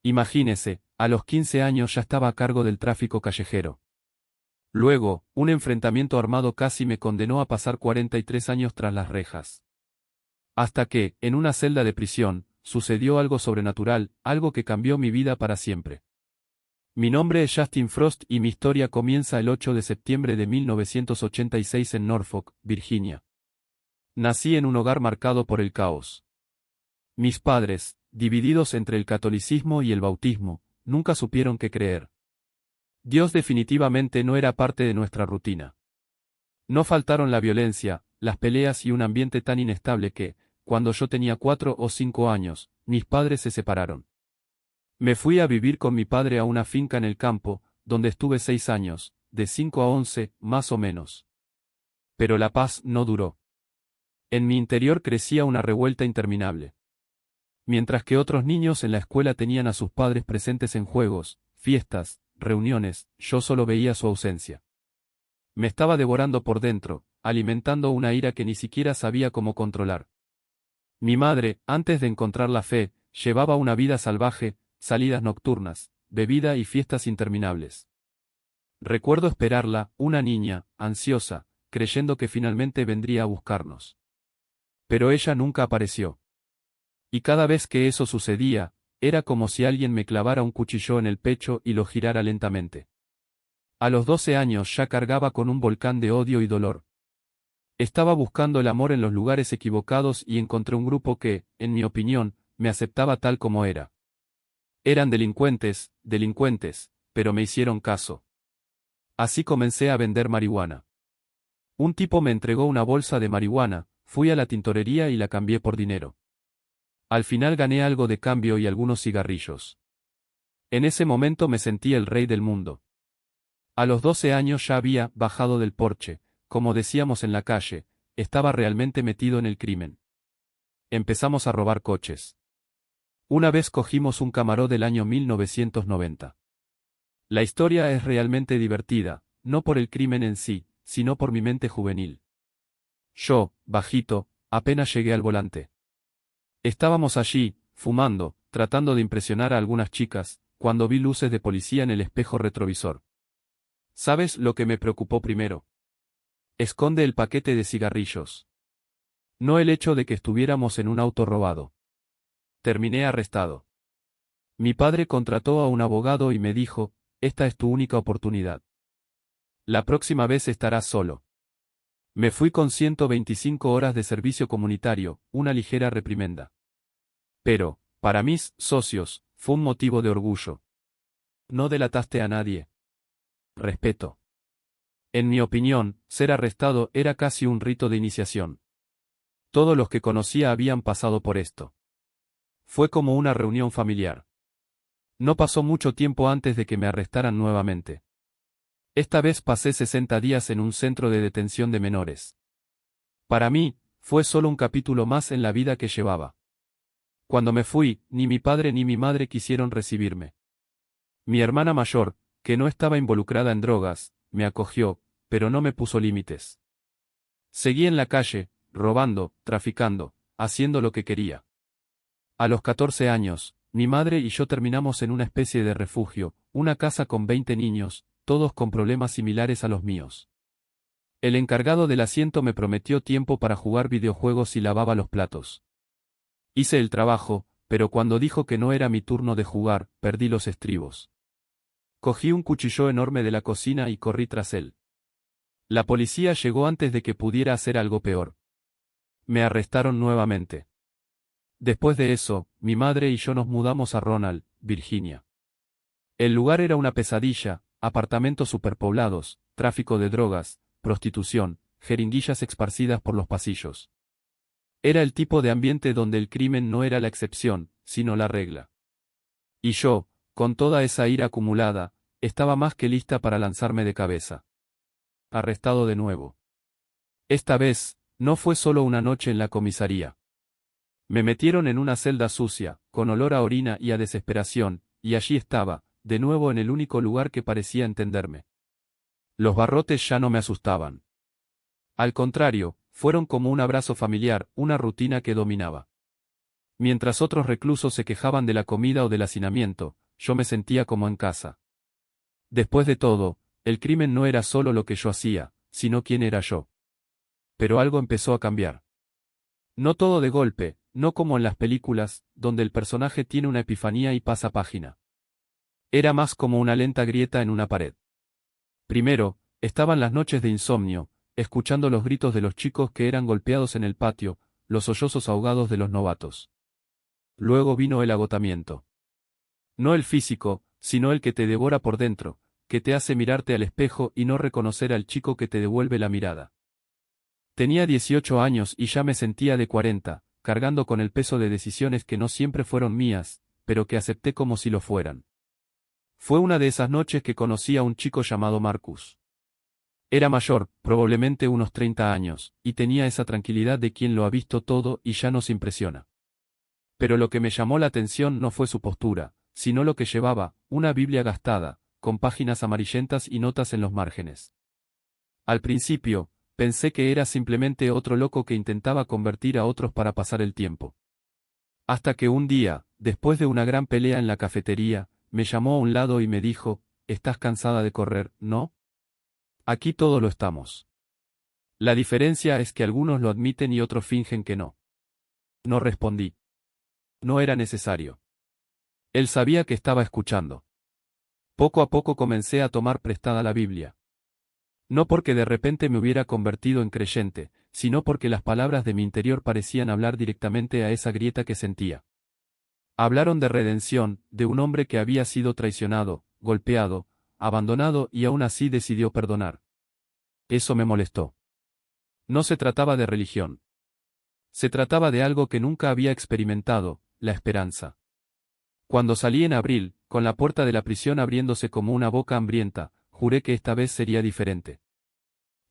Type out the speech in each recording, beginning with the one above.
Imagínese, a los 15 años ya estaba a cargo del tráfico callejero. Luego, un enfrentamiento armado casi me condenó a pasar 43 años tras las rejas. Hasta que, en una celda de prisión, sucedió algo sobrenatural, algo que cambió mi vida para siempre. Mi nombre es Justin Frost y mi historia comienza el 8 de septiembre de 1986 en Norfolk, Virginia. Nací en un hogar marcado por el caos. Mis padres, divididos entre el catolicismo y el bautismo, nunca supieron qué creer. Dios definitivamente no era parte de nuestra rutina. No faltaron la violencia, las peleas y un ambiente tan inestable que, cuando yo tenía 4 o 5 años, mis padres se separaron. Me fui a vivir con mi padre a una finca en el campo, donde estuve 6 años, de 5 a 11, más o menos. Pero la paz no duró. En mi interior crecía una revuelta interminable. Mientras que otros niños en la escuela tenían a sus padres presentes en juegos, fiestas, reuniones, yo solo veía su ausencia. Me estaba devorando por dentro, alimentando una ira que ni siquiera sabía cómo controlar. Mi madre, antes de encontrar la fe, llevaba una vida salvaje, salidas nocturnas, bebida y fiestas interminables. Recuerdo esperarla, una niña, ansiosa, creyendo que finalmente vendría a buscarnos. Pero ella nunca apareció. Y cada vez que eso sucedía, era como si alguien me clavara un cuchillo en el pecho y lo girara lentamente. A los 12 años ya cargaba con un volcán de odio y dolor. Estaba buscando el amor en los lugares equivocados y encontré un grupo que, en mi opinión, me aceptaba tal como era. Eran delincuentes, pero me hicieron caso. Así comencé a vender marihuana. Un tipo me entregó una bolsa de marihuana, fui a la tintorería y la cambié por dinero. Al final gané algo de cambio y algunos cigarrillos. En ese momento me sentí el rey del mundo. A los 12 años ya había bajado del porche, como decíamos en la calle, estaba realmente metido en el crimen. Empezamos a robar coches. Una vez cogimos un Camaro del año 1990. La historia es realmente divertida, no por el crimen en sí, sino por mi mente juvenil. Yo, bajito, apenas llegué al volante. Estábamos allí, fumando, tratando de impresionar a algunas chicas, cuando vi luces de policía en el espejo retrovisor. ¿Sabes lo que me preocupó primero? Esconde el paquete de cigarrillos. No el hecho de que estuviéramos en un auto robado. Terminé arrestado. Mi padre contrató a un abogado y me dijo, esta es tu única oportunidad. La próxima vez estarás solo. Me fui con 125 horas de servicio comunitario, una ligera reprimenda. Pero, para mis socios, fue un motivo de orgullo. No delataste a nadie. Respeto. En mi opinión, ser arrestado era casi un rito de iniciación. Todos los que conocía habían pasado por esto. Fue como una reunión familiar. No pasó mucho tiempo antes de que me arrestaran nuevamente. Esta vez pasé 60 días en un centro de detención de menores. Para mí, fue solo un capítulo más en la vida que llevaba. Cuando me fui, ni mi padre ni mi madre quisieron recibirme. Mi hermana mayor, que no estaba involucrada en drogas, me acogió, pero no me puso límites. Seguí en la calle, robando, traficando, haciendo lo que quería. A los 14 años, mi madre y yo terminamos en una especie de refugio, una casa con 20 niños, todos con problemas similares a los míos. El encargado del asiento me prometió tiempo para jugar videojuegos y lavaba los platos. Hice el trabajo, pero cuando dijo que no era mi turno de jugar, perdí los estribos. Cogí un cuchillo enorme de la cocina y corrí tras él. La policía llegó antes de que pudiera hacer algo peor. Me arrestaron nuevamente. Después de eso, mi madre y yo nos mudamos a Ronald, Virginia. El lugar era una pesadilla, apartamentos superpoblados, tráfico de drogas, prostitución, jeringuillas esparcidas por los pasillos. Era el tipo de ambiente donde el crimen no era la excepción, sino la regla. Y yo, con toda esa ira acumulada, estaba más que lista para lanzarme de cabeza. Arrestado de nuevo. Esta vez, no fue solo una noche en la comisaría. Me metieron en una celda sucia, con olor a orina y a desesperación, y allí estaba, de nuevo en el único lugar que parecía entenderme. Los barrotes ya no me asustaban. Al contrario, fueron como un abrazo familiar, una rutina que dominaba. Mientras otros reclusos se quejaban de la comida o del hacinamiento, yo me sentía como en casa. Después de todo, el crimen no era solo lo que yo hacía, sino quién era yo. Pero algo empezó a cambiar. No todo de golpe, no como en las películas, donde el personaje tiene una epifanía y pasa página. Era más como una lenta grieta en una pared. Primero, estaban las noches de insomnio, escuchando los gritos de los chicos que eran golpeados en el patio, los sollozos ahogados de los novatos. Luego vino el agotamiento. No el físico, sino el que te devora por dentro, que te hace mirarte al espejo y no reconocer al chico que te devuelve la mirada. Tenía 18 años y ya me sentía de 40, cargando con el peso de decisiones que no siempre fueron mías, pero que acepté como si lo fueran. Fue una de esas noches que conocí a un chico llamado Marcus. Era mayor, probablemente unos 30 años, y tenía esa tranquilidad de quien lo ha visto todo y ya no se impresiona. Pero lo que me llamó la atención no fue su postura, sino lo que llevaba, una Biblia gastada, con páginas amarillentas y notas en los márgenes. Al principio, pensé que era simplemente otro loco que intentaba convertir a otros para pasar el tiempo. Hasta que un día, después de una gran pelea en la cafetería, me llamó a un lado y me dijo, «¿Estás cansada de correr, no? Aquí todo lo estamos. La diferencia es que algunos lo admiten y otros fingen que no». No respondí. No era necesario. Él sabía que estaba escuchando. Poco a poco comencé a tomar prestada la Biblia. No porque de repente me hubiera convertido en creyente, sino porque las palabras de mi interior parecían hablar directamente a esa grieta que sentía. Hablaron de redención, de un hombre que había sido traicionado, golpeado, abandonado y aún así decidió perdonar. Eso me molestó. No se trataba de religión. Se trataba de algo que nunca había experimentado, la esperanza. Cuando salí en abril, con la puerta de la prisión abriéndose como una boca hambrienta, juré que esta vez sería diferente.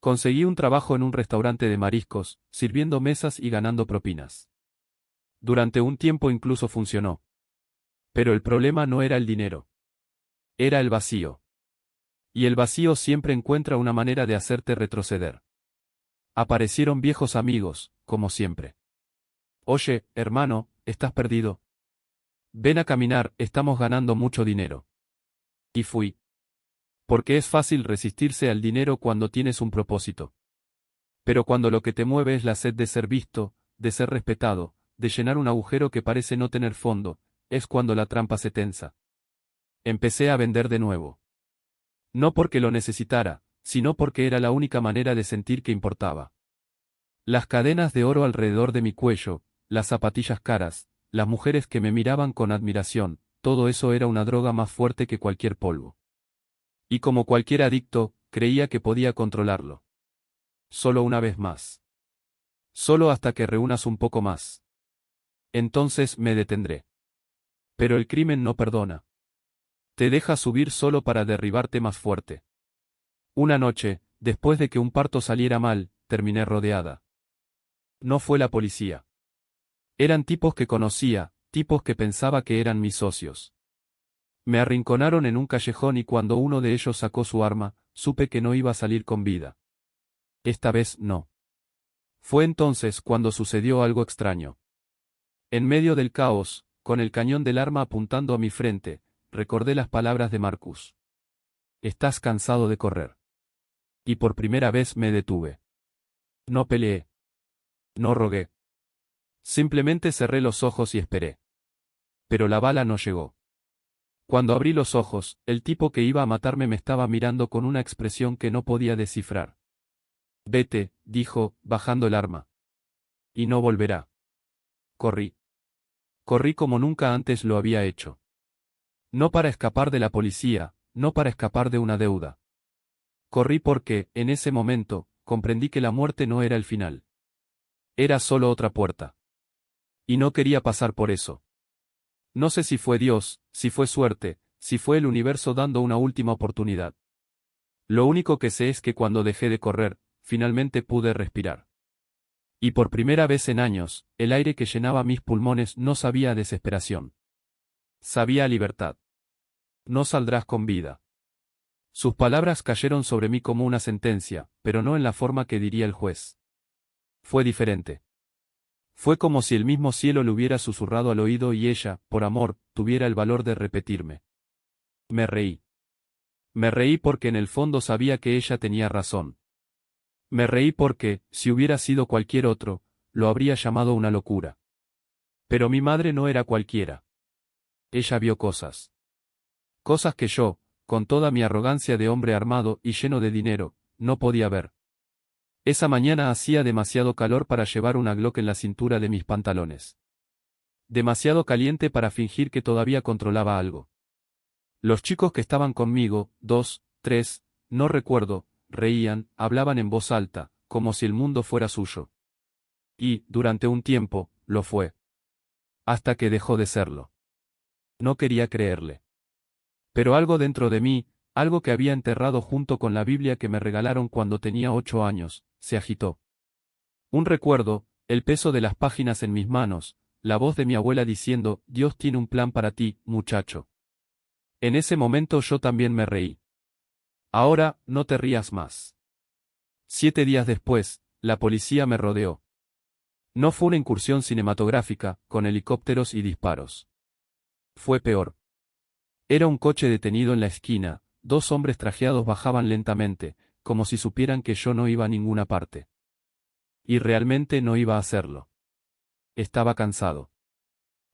Conseguí un trabajo en un restaurante de mariscos, sirviendo mesas y ganando propinas. Durante un tiempo incluso funcionó. Pero el problema no era el dinero. Era el vacío. Y el vacío siempre encuentra una manera de hacerte retroceder. Aparecieron viejos amigos, como siempre. «Oye, hermano, ¿estás perdido? Ven a caminar, estamos ganando mucho dinero». Y fui. Porque es fácil resistirse al dinero cuando tienes un propósito. Pero cuando lo que te mueve es la sed de ser visto, de ser respetado, de llenar un agujero que parece no tener fondo, es cuando la trampa se tensa. Empecé a vender de nuevo. No porque lo necesitara, sino porque era la única manera de sentir que importaba. Las cadenas de oro alrededor de mi cuello, las zapatillas caras, las mujeres que me miraban con admiración, todo eso era una droga más fuerte que cualquier polvo. Y como cualquier adicto, creía que podía controlarlo. Solo una vez más. Solo hasta que reúnas un poco más. Entonces me detendré. Pero el crimen no perdona. Te deja subir solo para derribarte más fuerte. Una noche, después de que un parto saliera mal, terminé rodeada. No fue la policía. Eran tipos que conocía, tipos que pensaba que eran mis socios. Me arrinconaron en un callejón y cuando uno de ellos sacó su arma, supe que no iba a salir con vida. Esta vez no. Fue entonces cuando sucedió algo extraño. En medio del caos, con el cañón del arma apuntando a mi frente, recordé las palabras de Marcus. «Estás cansado de correr». Y por primera vez me detuve. No peleé. No rogué. Simplemente cerré los ojos y esperé. Pero la bala no llegó. Cuando abrí los ojos, el tipo que iba a matarme me estaba mirando con una expresión que no podía descifrar. «Vete», dijo, bajando el arma. «Y no volverá». Corrí. Corrí como nunca antes lo había hecho. No para escapar de la policía, no para escapar de una deuda. Corrí porque, en ese momento, comprendí que la muerte no era el final. Era solo otra puerta. Y no quería pasar por eso. No sé si fue Dios, si fue suerte, si fue el universo dando una última oportunidad. Lo único que sé es que cuando dejé de correr, finalmente pude respirar. Y por primera vez en años, el aire que llenaba mis pulmones no sabía a desesperación. Sabía a libertad. No saldrás con vida. Sus palabras cayeron sobre mí como una sentencia, pero no en la forma que diría el juez. Fue diferente. Fue como si el mismo cielo le hubiera susurrado al oído y ella, por amor, tuviera el valor de repetirme. Me reí. Me reí porque en el fondo sabía que ella tenía razón. Me reí porque, si hubiera sido cualquier otro, lo habría llamado una locura. Pero mi madre no era cualquiera. Ella vio cosas. Cosas que yo, con toda mi arrogancia de hombre armado y lleno de dinero, no podía ver. Esa mañana hacía demasiado calor para llevar una Glock en la cintura de mis pantalones. Demasiado caliente para fingir que todavía controlaba algo. Los chicos que estaban conmigo, 2, 3, no recuerdo, reían, hablaban en voz alta, como si el mundo fuera suyo. Y, durante un tiempo, lo fue. Hasta que dejó de serlo. No quería creerle. Pero algo dentro de mí, algo que había enterrado junto con la Biblia que me regalaron cuando tenía 8 años, se agitó. Un recuerdo, el peso de las páginas en mis manos, la voz de mi abuela diciendo, Dios tiene un plan para ti, muchacho. En ese momento yo también me reí. Ahora, no te rías más. 7 días después, la policía me rodeó. No fue una incursión cinematográfica, con helicópteros y disparos. Fue peor. Era un coche detenido en la esquina, 2 hombres trajeados bajaban lentamente, como si supieran que yo no iba a ninguna parte. Y realmente no iba a hacerlo. Estaba cansado.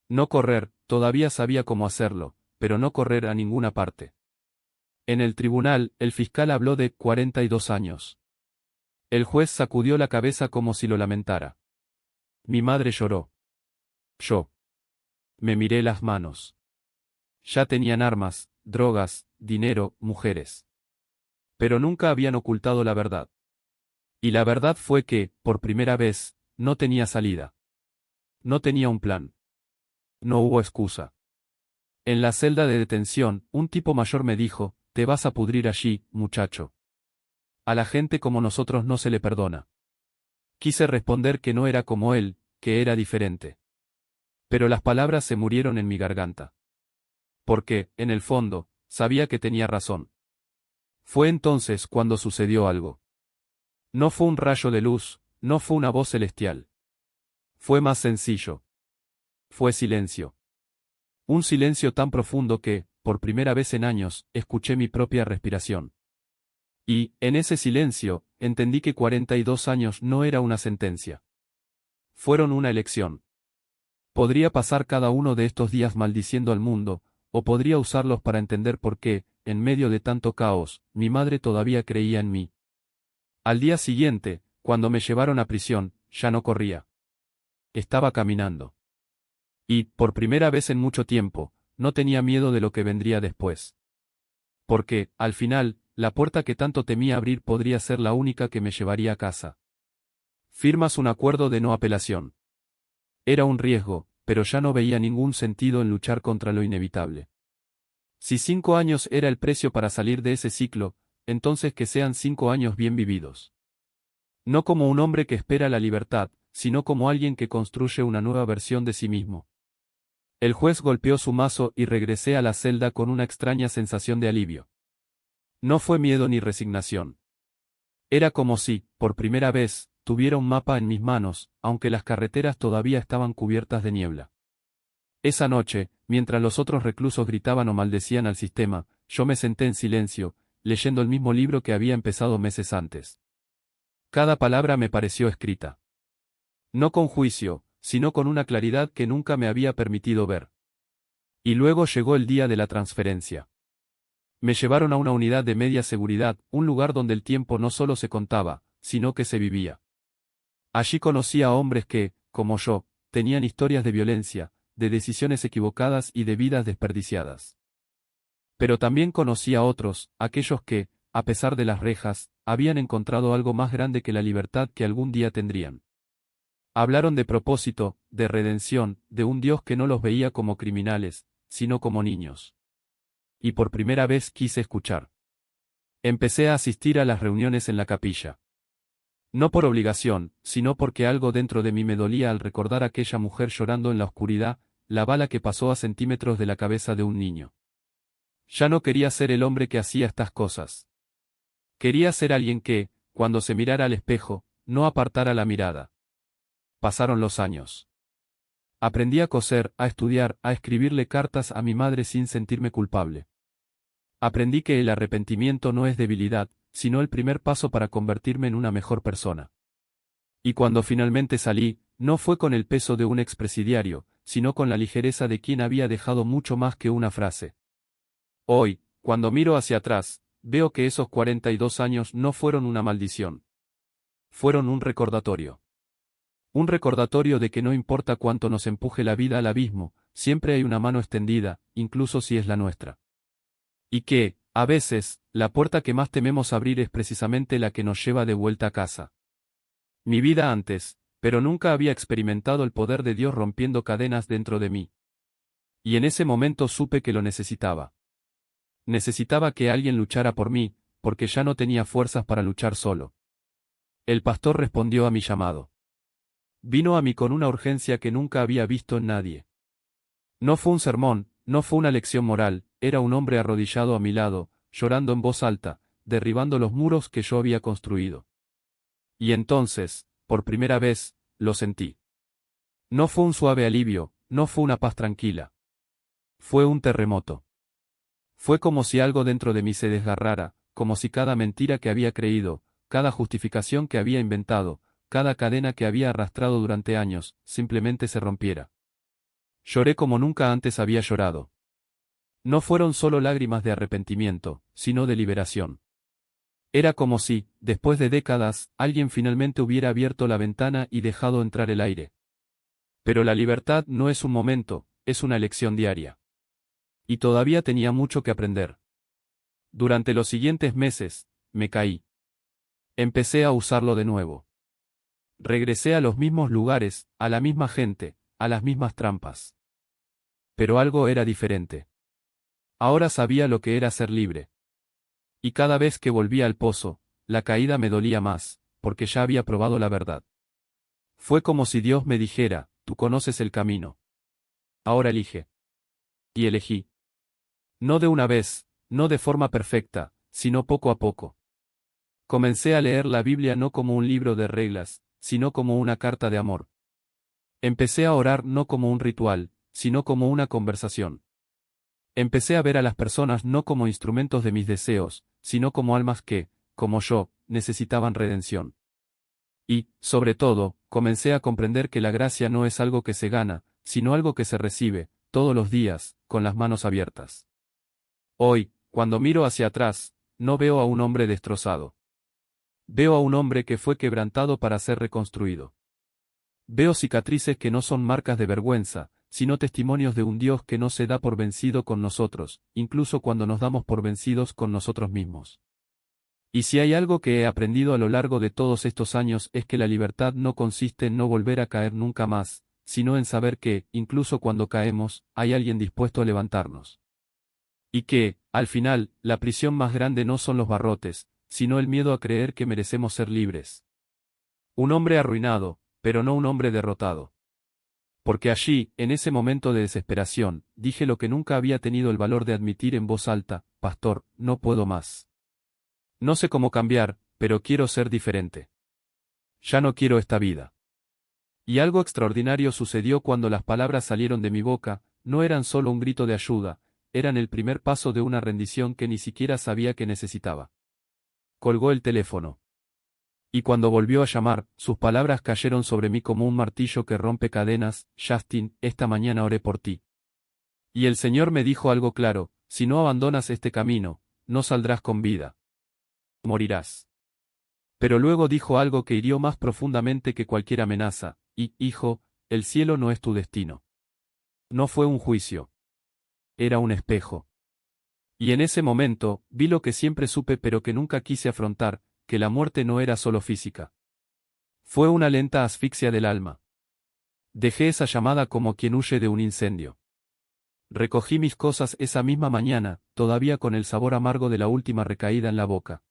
No correr, todavía sabía cómo hacerlo, pero no correr a ninguna parte. En el tribunal, el fiscal habló de 42 años. El juez sacudió la cabeza como si lo lamentara. Mi madre lloró. Yo. Me miré las manos. Ya tenían armas, drogas, dinero, mujeres. Pero nunca habían ocultado la verdad. Y la verdad fue que, por primera vez, no tenía salida. No tenía un plan. No hubo excusa. En la celda de detención, un tipo mayor me dijo, te vas a pudrir allí, muchacho. A la gente como nosotros no se le perdona. Quise responder que no era como él, que era diferente. Pero las palabras se murieron en mi garganta. Porque, en el fondo, sabía que tenía razón. Fue entonces cuando sucedió algo. No fue un rayo de luz, no fue una voz celestial. Fue más sencillo. Fue silencio. Un silencio tan profundo que, por primera vez en años, escuché mi propia respiración. Y, en ese silencio, entendí que 42 años no era una sentencia. Fueron una elección. Podría pasar cada uno de estos días maldiciendo al mundo, o podría usarlos para entender por qué, en medio de tanto caos, mi madre todavía creía en mí. Al día siguiente, cuando me llevaron a prisión, ya no corría. Estaba caminando. Y, por primera vez en mucho tiempo, no tenía miedo de lo que vendría después. Porque, al final, la puerta que tanto temía abrir podría ser la única que me llevaría a casa. Firmas un acuerdo de no apelación. Era un riesgo, pero ya no veía ningún sentido en luchar contra lo inevitable. Si 5 años era el precio para salir de ese ciclo, entonces que sean 5 años bien vividos. No como un hombre que espera la libertad, sino como alguien que construye una nueva versión de sí mismo. El juez golpeó su mazo y regresé a la celda con una extraña sensación de alivio. No fue miedo ni resignación. Era como si, por primera vez, tuviera un mapa en mis manos, aunque las carreteras todavía estaban cubiertas de niebla. Esa noche, mientras los otros reclusos gritaban o maldecían al sistema, yo me senté en silencio, leyendo el mismo libro que había empezado meses antes. Cada palabra me pareció escrita. No con juicio, sino con una claridad que nunca me había permitido ver. Y luego llegó el día de la transferencia. Me llevaron a una unidad de media seguridad, un lugar donde el tiempo no solo se contaba, sino que se vivía. Allí conocí a hombres que, como yo, tenían historias de violencia, de decisiones equivocadas y de vidas desperdiciadas. Pero también conocí a otros, aquellos que, a pesar de las rejas, habían encontrado algo más grande que la libertad que algún día tendrían. Hablaron de propósito, de redención, de un Dios que no los veía como criminales, sino como niños. Y por primera vez quise escuchar. Empecé a asistir a las reuniones en la capilla. No por obligación, sino porque algo dentro de mí me dolía al recordar a aquella mujer llorando en la oscuridad, la bala que pasó a centímetros de la cabeza de un niño. Ya no quería ser el hombre que hacía estas cosas. Quería ser alguien que, cuando se mirara al espejo, no apartara la mirada. Pasaron los años. Aprendí a coser, a estudiar, a escribirle cartas a mi madre sin sentirme culpable. Aprendí que el arrepentimiento no es debilidad, sino el primer paso para convertirme en una mejor persona. Y cuando finalmente salí, no fue con el peso de un expresidiario, sino con la ligereza de quien había dejado mucho más que una frase. Hoy, cuando miro hacia atrás, veo que esos 42 años no fueron una maldición. Fueron un recordatorio. Un recordatorio de que no importa cuánto nos empuje la vida al abismo, siempre hay una mano extendida, incluso si es la nuestra. Y que, a veces, la puerta que más tememos abrir es precisamente la que nos lleva de vuelta a casa. Mi vida antes, pero nunca había experimentado el poder de Dios rompiendo cadenas dentro de mí. Y en ese momento supe que lo necesitaba. Necesitaba que alguien luchara por mí, porque ya no tenía fuerzas para luchar solo. El pastor respondió a mi llamado. Vino a mí con una urgencia que nunca había visto en nadie. No fue un sermón, no fue una lección moral, era un hombre arrodillado a mi lado, llorando en voz alta, derribando los muros que yo había construido. Y entonces, por primera vez, lo sentí. No fue un suave alivio, no fue una paz tranquila. Fue un terremoto. Fue como si algo dentro de mí se desgarrara, como si cada mentira que había creído, cada justificación que había inventado, cada cadena que había arrastrado durante años, simplemente se rompiera. Lloré como nunca antes había llorado. No fueron solo lágrimas de arrepentimiento, sino de liberación. Era como si, después de décadas, alguien finalmente hubiera abierto la ventana y dejado entrar el aire. Pero la libertad no es un momento, es una elección diaria. Y todavía tenía mucho que aprender. Durante los siguientes meses, me caí. Empecé a usarlo de nuevo. Regresé a los mismos lugares, a la misma gente, a las mismas trampas. Pero algo era diferente. Ahora sabía lo que era ser libre. Y cada vez que volvía al pozo, la caída me dolía más, porque ya había probado la verdad. Fue como si Dios me dijera, tú conoces el camino. Ahora elige. Y elegí. No de una vez, no de forma perfecta, sino poco a poco. Comencé a leer la Biblia no como un libro de reglas, sino como una carta de amor. Empecé a orar no como un ritual, sino como una conversación. Empecé a ver a las personas no como instrumentos de mis deseos, sino como almas que, como yo, necesitaban redención. Y, sobre todo, comencé a comprender que la gracia no es algo que se gana, sino algo que se recibe, todos los días, con las manos abiertas. Hoy, cuando miro hacia atrás, no veo a un hombre destrozado. Veo a un hombre que fue quebrantado para ser reconstruido. Veo cicatrices que no son marcas de vergüenza, sino testimonios de un Dios que no se da por vencido con nosotros, incluso cuando nos damos por vencidos con nosotros mismos. Y si hay algo que he aprendido a lo largo de todos estos años es que la libertad no consiste en no volver a caer nunca más, sino en saber que, incluso cuando caemos, hay alguien dispuesto a levantarnos. Y que, al final, la prisión más grande no son los barrotes, sino el miedo a creer que merecemos ser libres. Un hombre arruinado, pero no un hombre derrotado. Porque allí, en ese momento de desesperación, dije lo que nunca había tenido el valor de admitir en voz alta, pastor, no puedo más. No sé cómo cambiar, pero quiero ser diferente. Ya no quiero esta vida. Y algo extraordinario sucedió cuando las palabras salieron de mi boca, no eran solo un grito de ayuda, eran el primer paso de una rendición que ni siquiera sabía que necesitaba. Colgó el teléfono. Y cuando volvió a llamar, sus palabras cayeron sobre mí como un martillo que rompe cadenas. Justin, esta mañana oré por ti. Y el Señor me dijo algo claro, si no abandonas este camino, no saldrás con vida. Morirás. Pero luego dijo algo que hirió más profundamente que cualquier amenaza, hijo, el cielo no es tu destino. No fue un juicio. Era un espejo. Y en ese momento, vi lo que siempre supe pero que nunca quise afrontar, que la muerte no era solo física. Fue una lenta asfixia del alma. Dejé esa llamada como quien huye de un incendio. Recogí mis cosas esa misma mañana, todavía con el sabor amargo de la última recaída en la boca.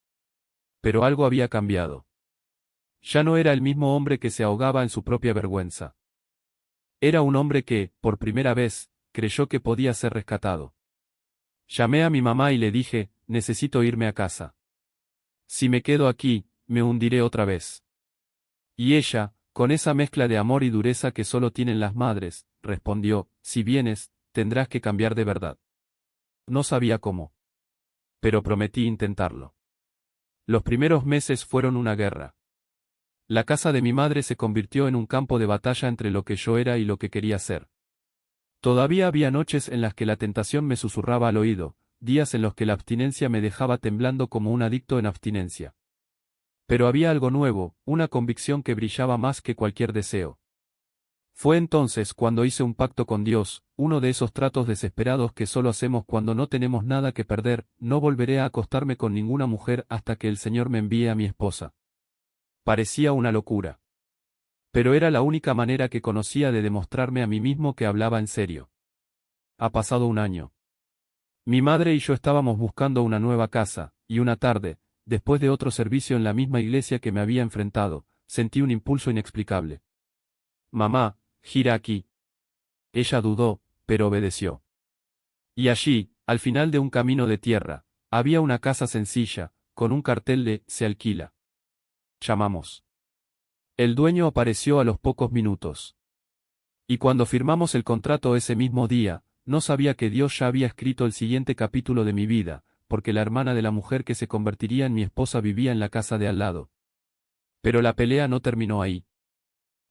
Pero algo había cambiado. Ya no era el mismo hombre que se ahogaba en su propia vergüenza. Era un hombre que, por primera vez, creyó que podía ser rescatado. Llamé a mi mamá y le dije, necesito irme a casa. Si me quedo aquí, me hundiré otra vez. Y ella, Con esa mezcla de amor y dureza que solo tienen las madres, respondió, si vienes, tendrás que cambiar de verdad. No sabía cómo. Pero prometí intentarlo. Los primeros meses fueron una guerra. La casa de mi madre se convirtió en un campo de batalla entre lo que yo era y lo que quería ser. Todavía había noches en las que la tentación me susurraba al oído, días en los que la abstinencia me dejaba temblando como un adicto en abstinencia. Pero había algo nuevo, una convicción que brillaba más que cualquier deseo. Fue entonces cuando hice un pacto con Dios, uno de esos tratos desesperados que solo hacemos cuando no tenemos nada que perder: no volveré a acostarme con ninguna mujer hasta que el Señor me envíe a mi esposa. Parecía una locura. Pero era la única manera que conocía de demostrarme a mí mismo que hablaba en serio. Ha pasado un año. Mi madre y yo estábamos buscando una nueva casa, y una tarde, después de otro servicio en la misma iglesia que me había enfrentado, sentí un impulso inexplicable. Mamá, gira aquí. Ella dudó, pero obedeció. Y allí, al final de un camino de tierra, había una casa sencilla, con un cartel de "se alquila". Llamamos. El dueño apareció a los pocos minutos. Y cuando firmamos el contrato ese mismo día, no sabía que Dios ya había escrito el siguiente capítulo de mi vida, porque la hermana de la mujer que se convertiría en mi esposa vivía en la casa de al lado. Pero la pelea no terminó ahí.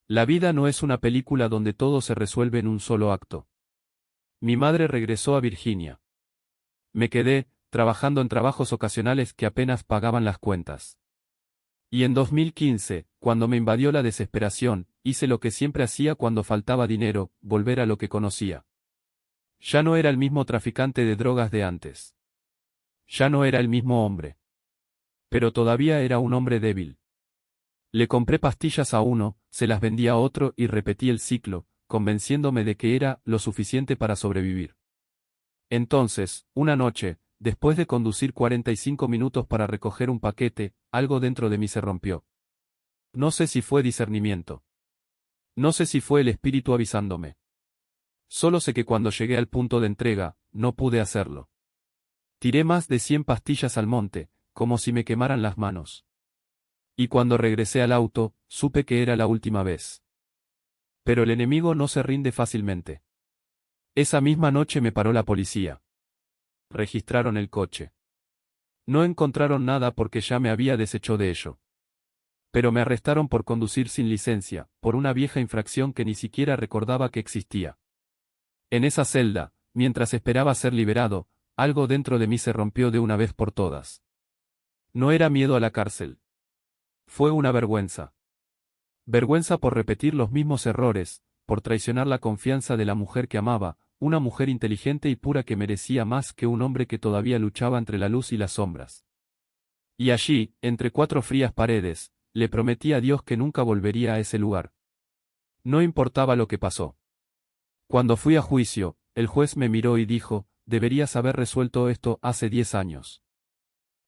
La vida no es una película donde todo se resuelve en un solo acto. Mi madre regresó a Virginia. Me quedé, trabajando en trabajos ocasionales que apenas pagaban las cuentas. Y en 2015, cuando me invadió la desesperación, hice lo que siempre hacía cuando faltaba dinero: volver a lo que conocía. Ya no era el mismo traficante de drogas de antes. Ya no era el mismo hombre. Pero todavía era un hombre débil. Le compré pastillas a uno, se las vendí a otro y repetí el ciclo, convenciéndome de que era lo suficiente para sobrevivir. Entonces, una noche, después de conducir 45 minutos para recoger un paquete, algo dentro de mí se rompió. No sé si fue discernimiento. No sé si fue el espíritu avisándome. Solo sé que cuando llegué al punto de entrega, no pude hacerlo. Tiré más de 100 pastillas al monte, como si me quemaran las manos. Y cuando regresé al auto, supe que era la última vez. Pero el enemigo no se rinde fácilmente. Esa misma noche me paró la policía. Registraron el coche. No encontraron nada porque ya me había deshecho de ello. Pero me arrestaron por conducir sin licencia, por una vieja infracción que ni siquiera recordaba que existía. En esa celda, mientras esperaba ser liberado, algo dentro de mí se rompió de una vez por todas. No era miedo a la cárcel. Fue una vergüenza. Vergüenza por repetir los mismos errores, por traicionar la confianza de la mujer que amaba, una mujer inteligente y pura que merecía más que un hombre que todavía luchaba entre la luz y las sombras. Y allí, entre 4 frías paredes, le prometí a Dios que nunca volvería a ese lugar. No importaba lo que pasó. Cuando fui a juicio, el juez me miró y dijo: deberías haber resuelto esto hace 10 años.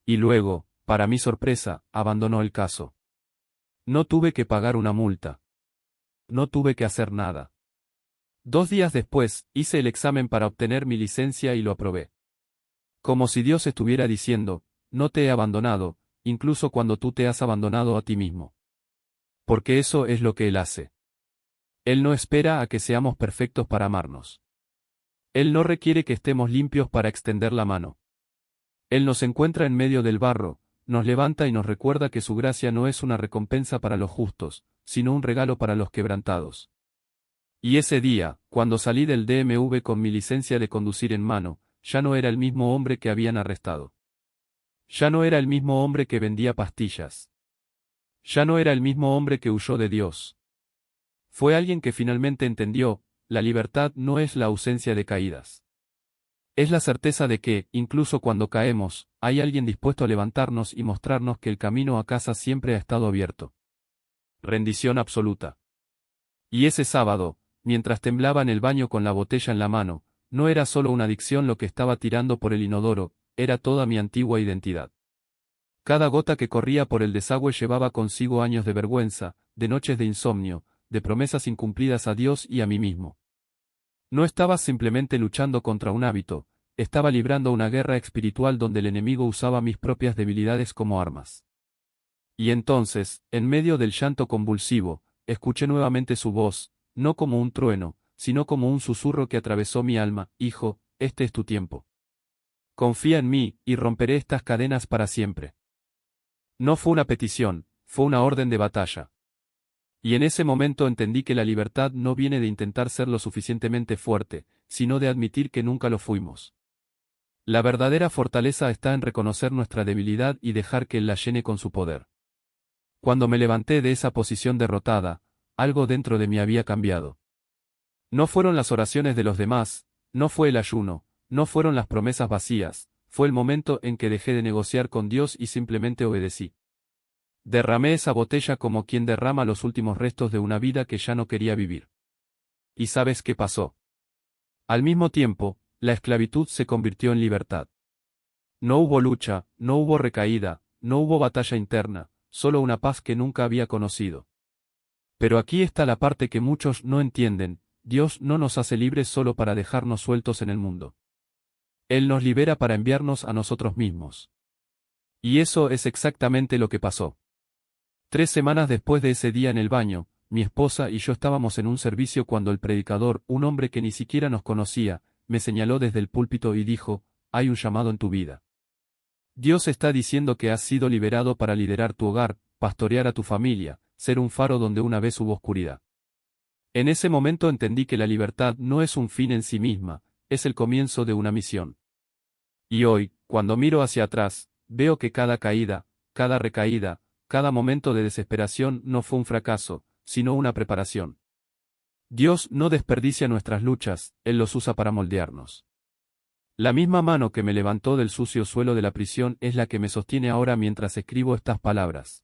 Y luego, para mi sorpresa, abandonó el caso. No tuve que pagar una multa. No tuve que hacer nada. 2 días después, hice el examen para obtener mi licencia y lo aprobé. Como si Dios estuviera diciendo: no te he abandonado, incluso cuando tú te has abandonado a ti mismo. Porque eso es lo que Él hace. Él no espera a que seamos perfectos para amarnos. Él no requiere que estemos limpios para extender la mano. Él nos encuentra en medio del barro, nos levanta y nos recuerda que su gracia no es una recompensa para los justos, sino un regalo para los quebrantados. Y ese día, cuando salí del DMV con mi licencia de conducir en mano, ya no era el mismo hombre que habían arrestado. Ya no era el mismo hombre que vendía pastillas. Ya no era el mismo hombre que huyó de Dios. Fue alguien que finalmente entendió: la libertad no es la ausencia de caídas. Es la certeza de que, incluso cuando caemos, hay alguien dispuesto a levantarnos y mostrarnos que el camino a casa siempre ha estado abierto. Rendición absoluta. Y ese sábado, mientras temblaba en el baño con la botella en la mano, no era solo una adicción lo que estaba tirando por el inodoro, era toda mi antigua identidad. Cada gota que corría por el desagüe llevaba consigo años de vergüenza, de noches de insomnio, de promesas incumplidas a Dios y a mí mismo. No estaba simplemente luchando contra un hábito, estaba librando una guerra espiritual donde el enemigo usaba mis propias debilidades como armas. Y entonces, en medio del llanto convulsivo, escuché nuevamente su voz, no como un trueno, sino como un susurro que atravesó mi alma: Hijo, este es tu tiempo. Confía en mí, y romperé estas cadenas para siempre. No fue una petición, fue una orden de batalla. Y en ese momento entendí que la libertad no viene de intentar ser lo suficientemente fuerte, sino de admitir que nunca lo fuimos. La verdadera fortaleza está en reconocer nuestra debilidad y dejar que Él la llene con su poder. Cuando me levanté de esa posición derrotada, algo dentro de mí había cambiado. No fueron las oraciones de los demás, no fue el ayuno, no fueron las promesas vacías, fue el momento en que dejé de negociar con Dios y simplemente obedecí. Derramé esa botella como quien derrama los últimos restos de una vida que ya no quería vivir. ¿Y sabes qué pasó? Al mismo tiempo, la esclavitud se convirtió en libertad. No hubo lucha, no hubo recaída, no hubo batalla interna, solo una paz que nunca había conocido. Pero aquí está la parte que muchos no entienden: Dios no nos hace libres solo para dejarnos sueltos en el mundo. Él nos libera para enviarnos a nosotros mismos. Y eso es exactamente lo que pasó. 3 semanas después de ese día en el baño, mi esposa y yo estábamos en un servicio cuando el predicador, un hombre que ni siquiera nos conocía, me señaló desde el púlpito y dijo: hay un llamado en tu vida. Dios está diciendo que has sido liberado para liderar tu hogar, pastorear a tu familia, ser un faro donde una vez hubo oscuridad. En ese momento entendí que la libertad no es un fin en sí misma, es el comienzo de una misión. Y hoy, cuando miro hacia atrás, veo que cada caída, cada recaída, cada momento de desesperación no fue un fracaso, sino una preparación. Dios no desperdicia nuestras luchas, Él los usa para moldearnos. La misma mano que me levantó del sucio suelo de la prisión es la que me sostiene ahora mientras escribo estas palabras.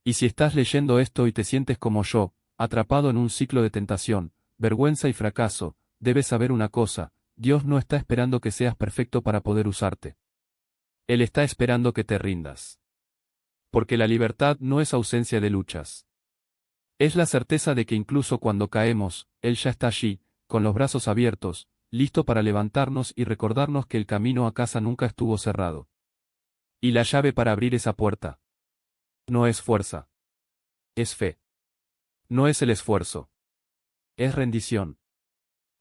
Y si estás leyendo esto y te sientes como yo, atrapado en un ciclo de tentación, vergüenza y fracaso, debes saber una cosa: Dios no está esperando que seas perfecto para poder usarte. Él está esperando que te rindas. Porque la libertad no es ausencia de luchas. Es la certeza de que incluso cuando caemos, Él ya está allí, con los brazos abiertos, listo para levantarnos y recordarnos que el camino a casa nunca estuvo cerrado. Y la llave para abrir esa puerta no es fuerza. Es fe. No es el esfuerzo. Es rendición.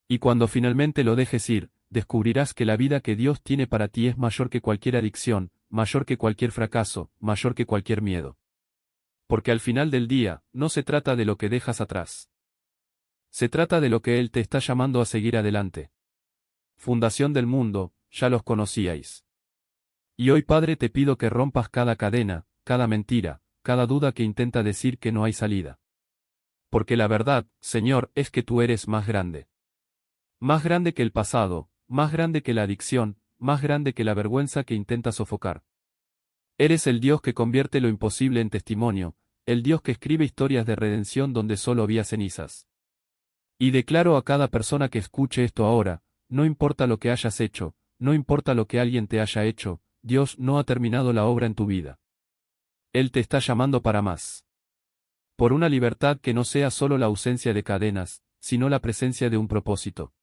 Y cuando finalmente lo dejes ir, descubrirás que la vida que Dios tiene para ti es mayor que cualquier adicción, mayor que cualquier fracaso, mayor que cualquier miedo. Porque al final del día, no se trata de lo que dejas atrás. Se trata de lo que Él te está llamando a seguir adelante. Fundación del mundo, ya los conocíais. Y hoy, Padre, te pido que rompas cada cadena, cada mentira, cada duda que intenta decir que no hay salida. Porque la verdad, Señor, es que tú eres más grande. Más grande que el pasado, más grande que la adicción, más grande que la vergüenza que intenta sofocar. Eres el Dios que convierte lo imposible en testimonio, el Dios que escribe historias de redención donde solo había cenizas. Y declaro a cada persona que escuche esto ahora: no importa lo que hayas hecho, no importa lo que alguien te haya hecho, Dios no ha terminado la obra en tu vida. Él te está llamando para más. Por una libertad que no sea solo la ausencia de cadenas, sino la presencia de un propósito.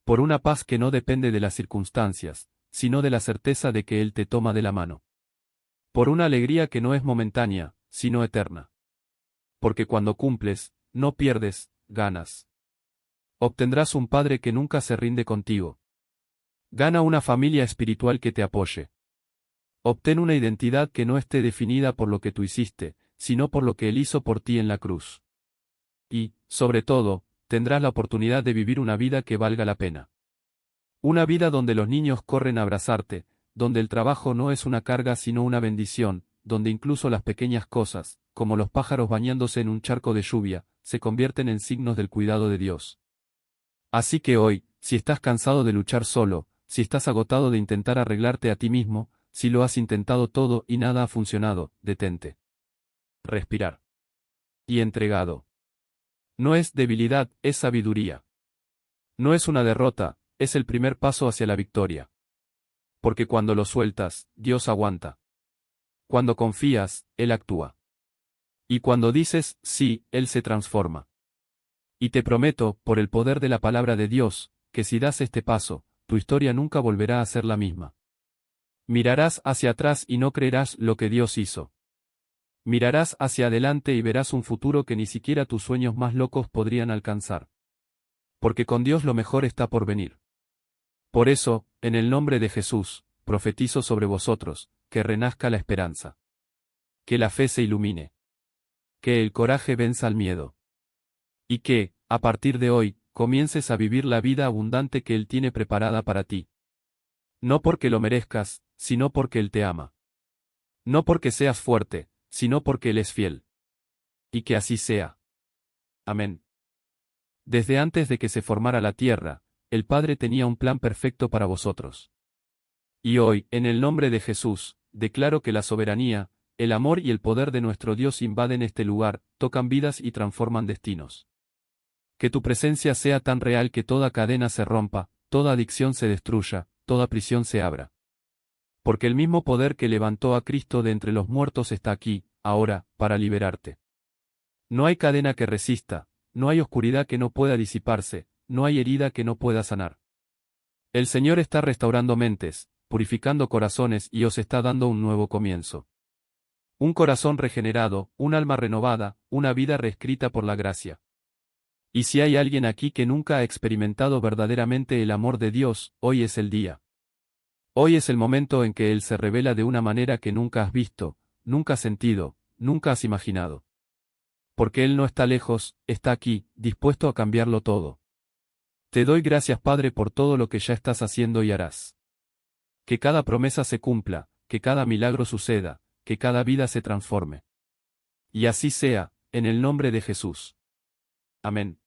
Por una paz que no depende de las circunstancias, sino de la certeza de que Él te toma de la mano. Por una alegría que no es momentánea, sino eterna. Porque cuando cumples, no pierdes, ganas. Obtendrás un Padre que nunca se rinde contigo. Gana una familia espiritual que te apoye. Obtén una identidad que no esté definida por lo que tú hiciste, sino por lo que Él hizo por ti en la cruz. Y, sobre todo, tendrás la oportunidad de vivir una vida que valga la pena. Una vida donde los niños corren a abrazarte, donde el trabajo no es una carga sino una bendición, donde incluso las pequeñas cosas, como los pájaros bañándose en un charco de lluvia, se convierten en signos del cuidado de Dios. Así que hoy, si estás cansado de luchar solo, si estás agotado de intentar arreglarte a ti mismo, si lo has intentado todo y nada ha funcionado, detente. Respirar. Y entregado. No es debilidad, es sabiduría. No es una derrota, es el primer paso hacia la victoria. Porque cuando lo sueltas, Dios aguanta. Cuando confías, Él actúa. Y cuando dices sí, Él se transforma. Y te prometo, por el poder de la palabra de Dios, que si das este paso, tu historia nunca volverá a ser la misma. Mirarás hacia atrás y no creerás lo que Dios hizo. Mirarás hacia adelante y verás un futuro que ni siquiera tus sueños más locos podrían alcanzar. Porque con Dios lo mejor está por venir. Por eso, en el nombre de Jesús, profetizo sobre vosotros, que renazca la esperanza. Que la fe se ilumine. Que el coraje venza al miedo. Y que, a partir de hoy, comiences a vivir la vida abundante que Él tiene preparada para ti. No porque lo merezcas, sino porque Él te ama. No porque seas fuerte, sino porque Él es fiel. Y que así sea. Amén. Desde antes de que se formara la tierra, el Padre tenía un plan perfecto para vosotros. Y hoy, en el nombre de Jesús, declaro que la soberanía, el amor y el poder de nuestro Dios invaden este lugar, tocan vidas y transforman destinos. Que tu presencia sea tan real que toda cadena se rompa, toda adicción se destruya, toda prisión se abra. Porque el mismo poder que levantó a Cristo de entre los muertos está aquí, ahora, para liberarte. No hay cadena que resista, no hay oscuridad que no pueda disiparse, no hay herida que no pueda sanar. El Señor está restaurando mentes, purificando corazones y os está dando un nuevo comienzo. Un corazón regenerado, un alma renovada, una vida reescrita por la gracia. Y si hay alguien aquí que nunca ha experimentado verdaderamente el amor de Dios, hoy es el día. Hoy es el momento en que Él se revela de una manera que nunca has visto, nunca has sentido, nunca has imaginado. Porque Él no está lejos, está aquí, dispuesto a cambiarlo todo. Te doy gracias, Padre, por todo lo que ya estás haciendo y harás. Que cada promesa se cumpla, que cada milagro suceda, que cada vida se transforme. Y así sea, en el nombre de Jesús. Amén.